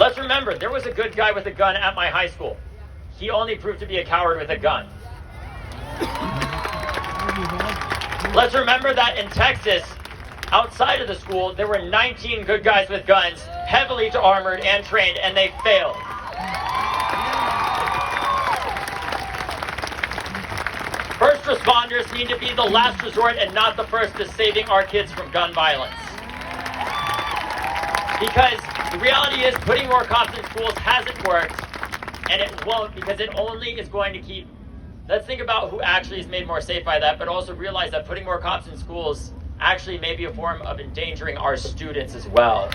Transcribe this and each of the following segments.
Let's remember, there was a good guy with a gun at my high school. He only proved to be a coward with a gun. Let's remember that in Texas, outside of the school, there were 19 good guys with guns, heavily armored and trained, and they failed. First responders need to be the last resort and not the first to saving our kids from gun violence. Because the reality is putting more cops in schools hasn't worked, and it won't, because it only is going to keep... Let's think about who actually is made more safe by that, but also realize that putting more cops in schools actually may be a form of endangering our students as well.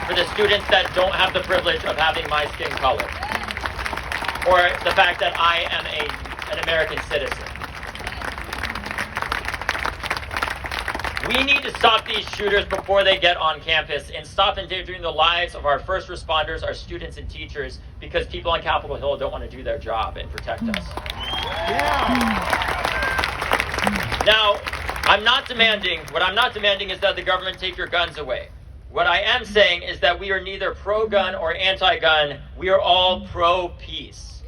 For the students that don't have the privilege of having my skin color, or the fact that I am an American citizen. We need to stop these shooters before they get on campus and stop endangering the lives of our first responders, our students and teachers, because people on Capitol Hill don't want to do their job and protect us. Now, what I'm not demanding is that the government take your guns away. What I am saying is that we are neither pro-gun or anti-gun. We are all pro-peace.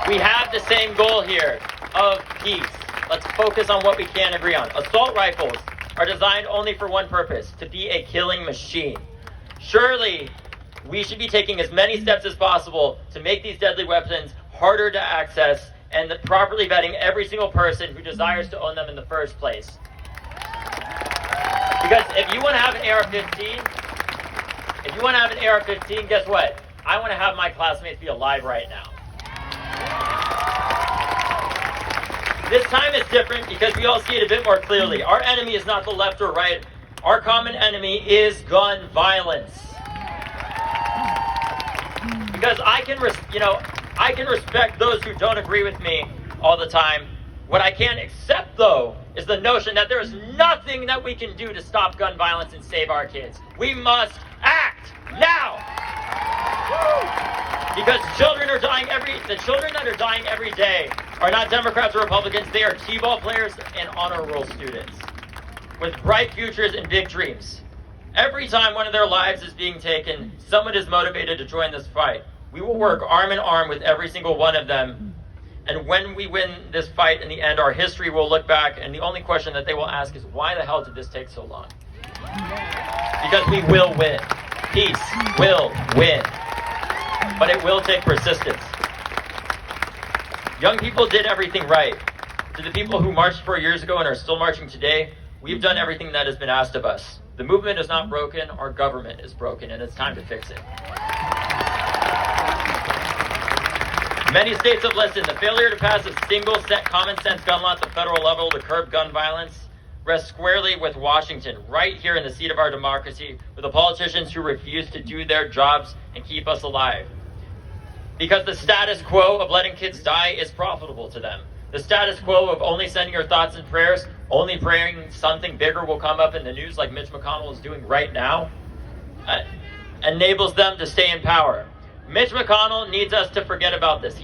We have the same goal here of peace. Let's focus on what we can agree on. Assault rifles are designed only for one purpose, to be a killing machine. Surely, we should be taking as many steps as possible to make these deadly weapons harder to access and properly vetting every single person who desires to own them in the first place. Because if you want to have an AR-15, guess what? I want to have my classmates be alive right now. This time is different because we all see it a bit more clearly. Our enemy is not the left or right. Our common enemy is gun violence. Because I can respect those who don't agree with me all the time. What I can't accept, though, is the notion that there is nothing that we can do to stop gun violence and save our kids. We must act now. Because the children that are dying every day are not Democrats or Republicans. They are T-ball players and honor roll students with bright futures and big dreams. Every time one of their lives is being taken, someone is motivated to join this fight. We will work arm in arm with every single one of them. And when we win this fight in the end, our history will look back, and the only question that they will ask is, why the hell did this take so long? Because we will win. Peace will win. But it will take persistence. Young people did everything right. To the people who marched 4 years ago and are still marching today, we've done everything that has been asked of us. The movement is not broken, our government is broken, and it's time to fix it. Many states have listened. The failure to pass a single common sense gun law at the federal level to curb gun violence rests squarely with Washington, right here in the seat of our democracy, with the politicians who refuse to do their jobs and keep us alive. Because the status quo of letting kids die is profitable to them. The status quo of only sending your thoughts and prayers, only praying something bigger will come up in the news like Mitch McConnell is doing right now, enables them to stay in power. Mitch McConnell needs us to forget about this.